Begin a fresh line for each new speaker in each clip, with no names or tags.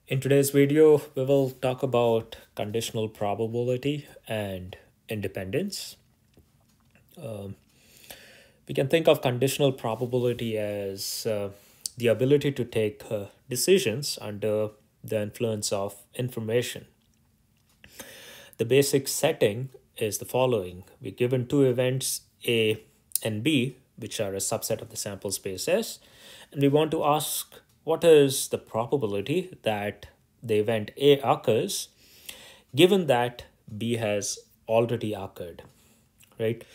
In today's video, we will talk about conditional probability and independence. We can think of conditional probability as the ability to take decisions under the influence of information. The basic setting is the following. We're given two events, A and B, which are a subset of the sample space S, and we want to ask what is the probability that the event A occurs given that B has already occurred, right?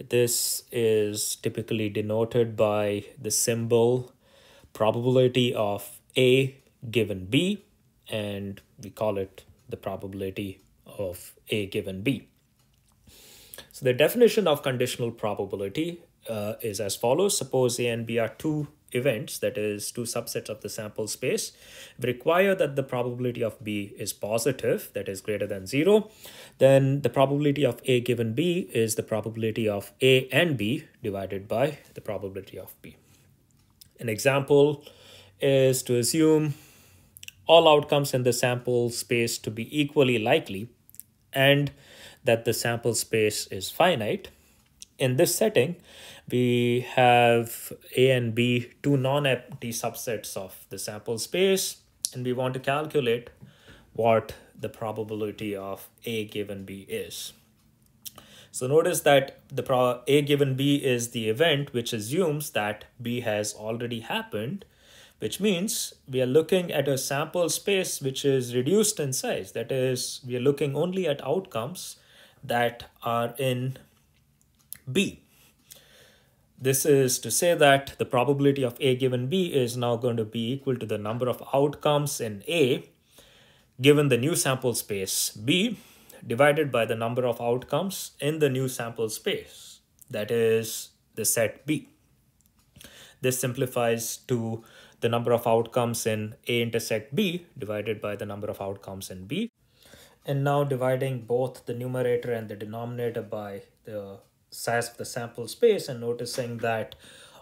This is typically denoted by the symbol probability of A given B, and we call it the probability of A given B. So the definition of conditional probability is as follows. Suppose A and B are two events, that is two subsets of the sample space. We require that the probability of B is positive, that is greater than 0. Then the probability of A given B is the probability of A and B divided by the probability of B. An example is to assume all outcomes in the sample space to be equally likely and that the sample space is finite. In this setting, we have A and B, two non-empty subsets of the sample space, and we want to calculate what the probability of A given B is. So notice that the A given B is the event which assumes that B has already happened, which means we are looking at a sample space which is reduced in size. That is, we are looking only at outcomes that are in B. This is to say that the probability of A given B is now going to be equal to the number of outcomes in A given the new sample space B divided by the number of outcomes in the new sample space, that is the set B. This simplifies to the number of outcomes in A intersect B divided by the number of outcomes in B. And now dividing both the numerator and the denominator by the size of the sample space and noticing that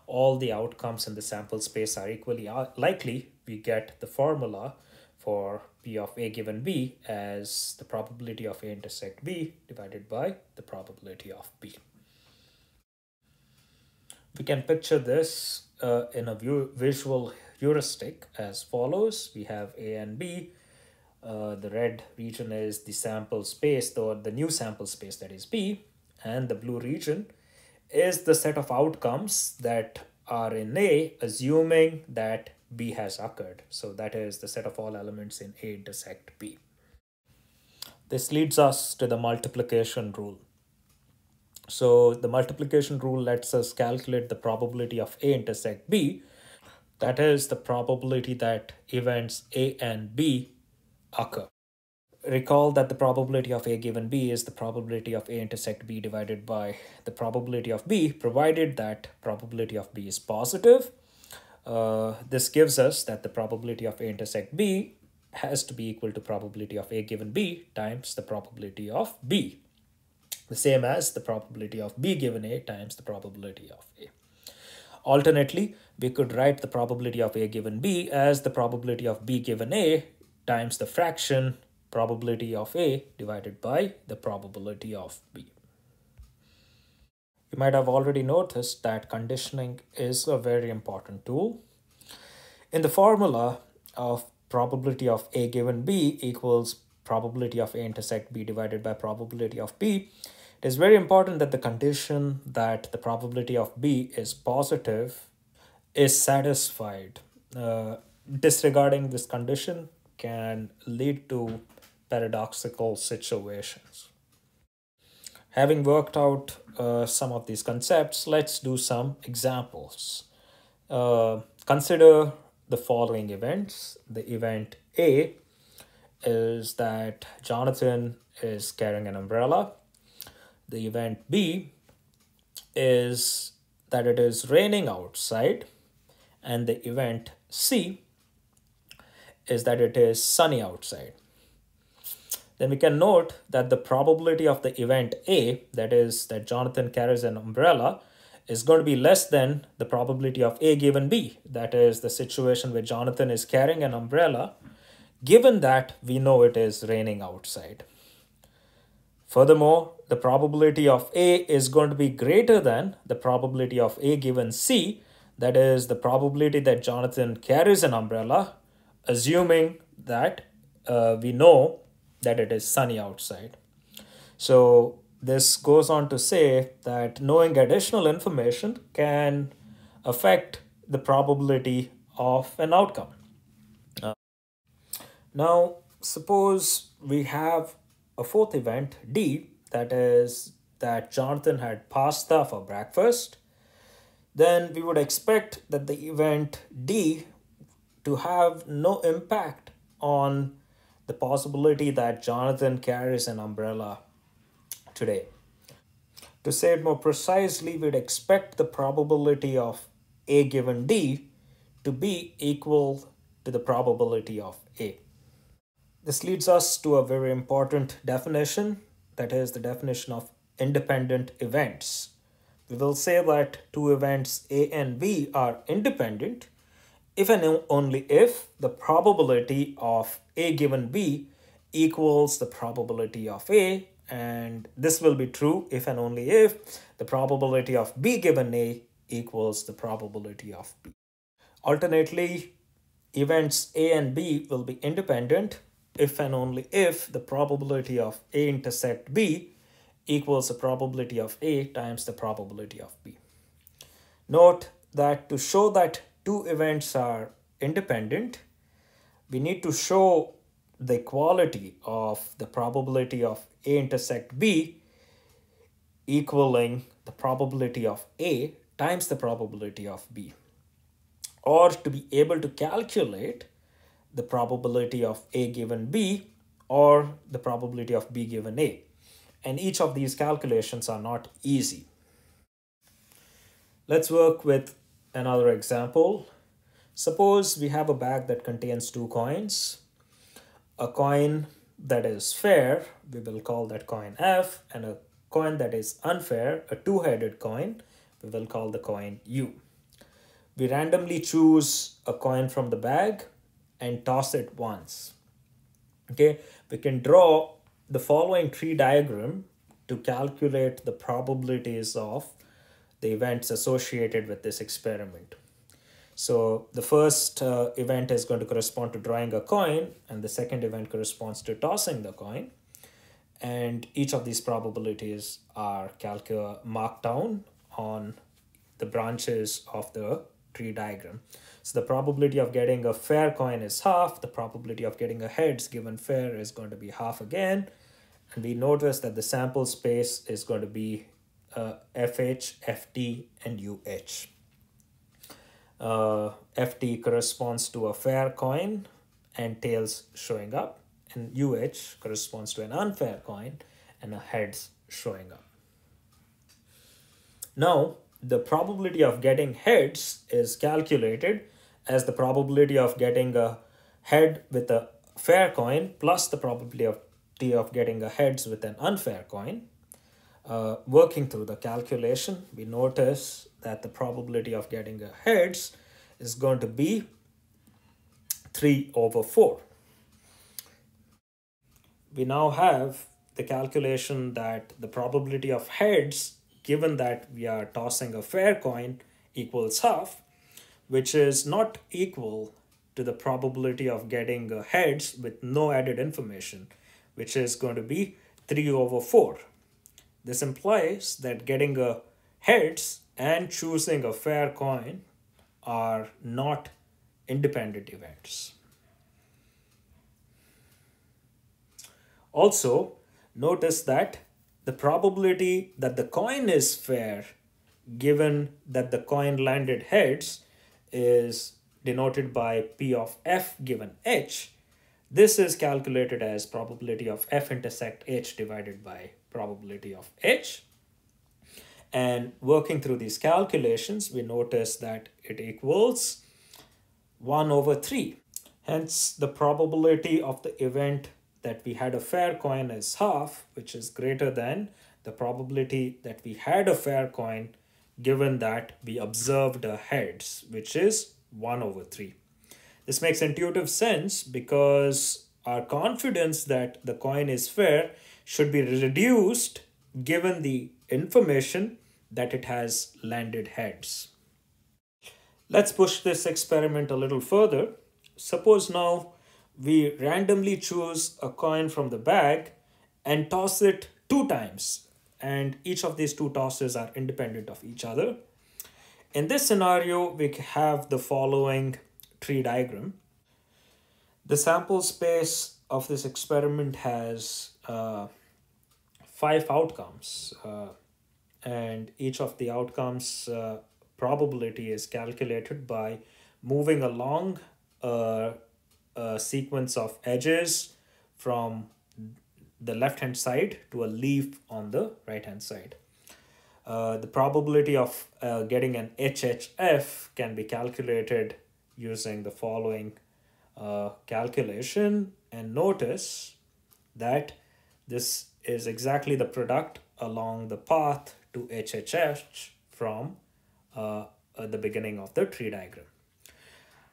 all the outcomes in the sample space are equally likely, we get the formula for P of A given B as the probability of A intersect B divided by the probability of B. We can picture this in a visual heuristic as follows. We have A and B. The red region is the sample space, the new sample space, that is B, and the blue region is the set of outcomes that are in A, assuming that B has occurred. So that is the set of all elements in A intersect B. This leads us to the multiplication rule. So the multiplication rule lets us calculate the probability of A intersect B. That is the probability that events A and B occur. Recall that the probability of A given B is the probability of A intersect B divided by the probability of B, provided that probability of B is positive. This gives us that the probability of A intersect B has to be equal to probability of A given B times the probability of B, the same as the probability of B given A times the probability of A. Alternately, we could write the probability of A given B as the probability of B given A times the fraction probability of A divided by the probability of B. You might have already noticed that conditioning is a very important tool. In the formula of probability of A given B equals probability of A intersect B divided by probability of B, it is very important that the condition that the probability of B is positive is satisfied. Disregarding this condition can lead to paradoxical situations. Having worked out some of these concepts, let's do some examples. Consider the following events. The event A is that Jonathan is carrying an umbrella. The event B is that it is raining outside. And the event C is that it is sunny outside. Then we can note that the probability of the event A, that is that Jonathan carries an umbrella, is going to be less than the probability of A given B. That is the situation where Jonathan is carrying an umbrella given that we know it is raining outside. Furthermore, the probability of A is going to be greater than the probability of A given C, that is, the probability that Jonathan carries an umbrella, assuming that we know that it is sunny outside. So, this goes on to say that knowing additional information can affect the probability of an outcome. Now, suppose we have a fourth event, D, that is that Jonathan had pasta for breakfast. Then we would expect that the event D to have no impact on the possibility that Jonathan carries an umbrella today. To say it more precisely, we'd expect the probability of A given D to be equal to the probability of A. This leads us to a very important definition, that is the definition of independent events. We will say that two events A and B are independent if and only if the probability of A given B equals the probability of A, and this will be true if and only if the probability of B given A equals the probability of B. Alternately, events A and B will be independent if and only if the probability of A intersect B equals the probability of A times the probability of B. Note that to show that two events are independent, we need to show the equality of the probability of A intersect B equaling the probability of A times the probability of B, or to be able to calculate the probability of A given B or the probability of B given A. And each of these calculations are not easy. Let's work with another example. Suppose we have a bag that contains two coins. A coin that is fair, we will call that coin F, and a coin that is unfair, a two-headed coin, we will call the coin U. We randomly choose a coin from the bag and toss it once. Okay, we can draw the following tree diagram to calculate the probabilities of the events associated with this experiment. So the first event is going to correspond to drawing a coin, and the second event corresponds to tossing the coin. And each of these probabilities are marked down on the branches of the tree diagram. So the probability of getting a fair coin is half. The probability of getting a heads given fair is going to be half again. And we notice that the sample space is going to be FH, FT, and UH. FT corresponds to a fair coin and tails showing up, and UH corresponds to an unfair coin and a heads showing up. Now, the probability of getting heads is calculated as the probability of getting a head with a fair coin plus the probability of getting a heads with an unfair coin. Working through the calculation, we notice that the probability of getting a heads is going to be 3/4. We now have the calculation that the probability of heads, given that we are tossing a fair coin, equals half, which is not equal to the probability of getting a heads with no added information, which is going to be 3/4. This implies that getting a heads and choosing a fair coin are not independent events. Also, notice that the probability that the coin is fair, given that the coin landed heads, is denoted by P of F given H. This is calculated as probability of F intersect H divided by probability of H. And working through these calculations, we notice that it equals 1/3. Hence, the probability of the event that we had a fair coin is half, which is greater than the probability that we had a fair coin given that we observed a heads, which is 1/3. This makes intuitive sense because our confidence that the coin is fair should be reduced given the information that it has landed heads. Let's push this experiment a little further. Suppose now we randomly choose a coin from the bag and toss it 2 times, and each of these 2 tosses are independent of each other. In this scenario, we have the following tree diagram. The sample space of this experiment has 5 outcomes, and each of the outcomes probability is calculated by moving along a sequence of edges from the left hand side to a leaf on the right hand side. The probability of getting an HHF can be calculated using the following calculation, and notice that this is exactly the product along the path to HHH from the beginning of the tree diagram.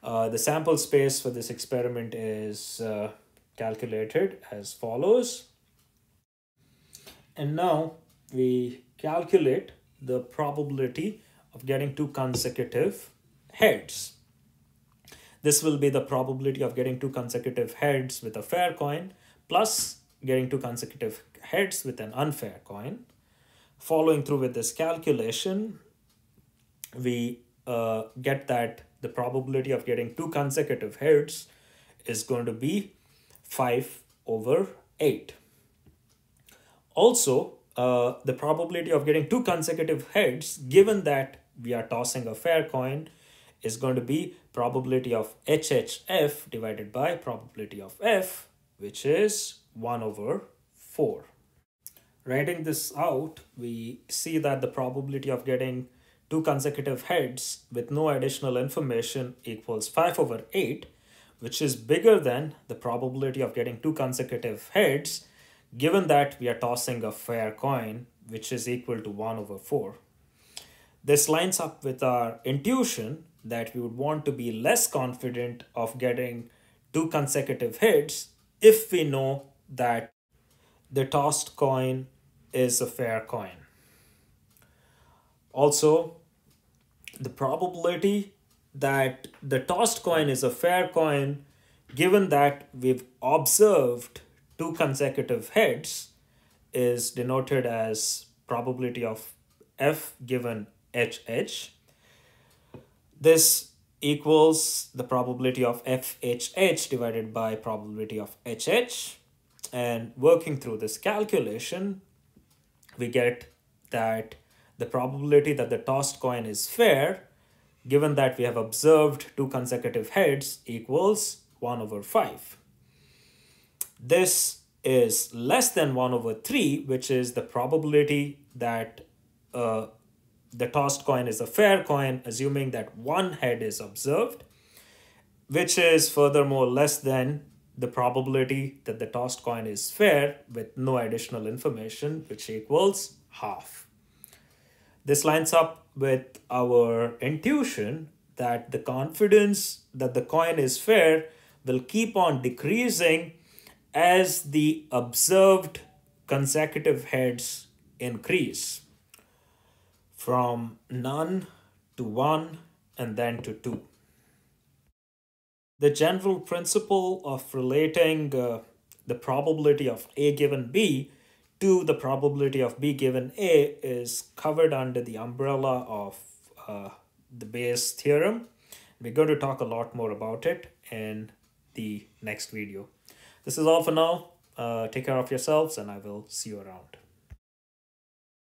The sample space for this experiment is calculated as follows. And now we calculate the probability of getting 2 consecutive heads. This will be the probability of getting 2 consecutive heads with a fair coin plus getting 2 consecutive heads with an unfair coin. Following through with this calculation, we get that the probability of getting 2 consecutive heads is going to be 5/8. Also, the probability of getting 2 consecutive heads, given that we are tossing a fair coin, is going to be probability of HHF divided by probability of F, which is 1/4. Writing this out, we see that the probability of getting 2 consecutive heads with no additional information equals 5/8, which is bigger than the probability of getting 2 consecutive heads, given that we are tossing a fair coin, which is equal to 1/4. This lines up with our intuition that we would want to be less confident of getting 2 consecutive hits if we know that the tossed coin is a fair coin. Also, the probability that the tossed coin is a fair coin, given that we've observed 2 consecutive heads, is denoted as probability of F given HH. This equals the probability of FHH divided by probability of HH. And working through this calculation, we get that the probability that the tossed coin is fair, given that we have observed 2 consecutive heads, equals 1/5. This is less than 1/3, which is the probability that the tossed coin is a fair coin, assuming that 1 head is observed, which is furthermore less than the probability that the tossed coin is fair with no additional information, which equals half. This lines up with our intuition that the confidence that the coin is fair will keep on decreasing as the observed consecutive heads increase from none to 1 and then to 2. The general principle of relating the probability of A given B to the probability of B given A is covered under the umbrella of the Base Theorem. We're going to talk a lot more about it in the next video. This is all for now. Take care of yourselves, and I will see you around.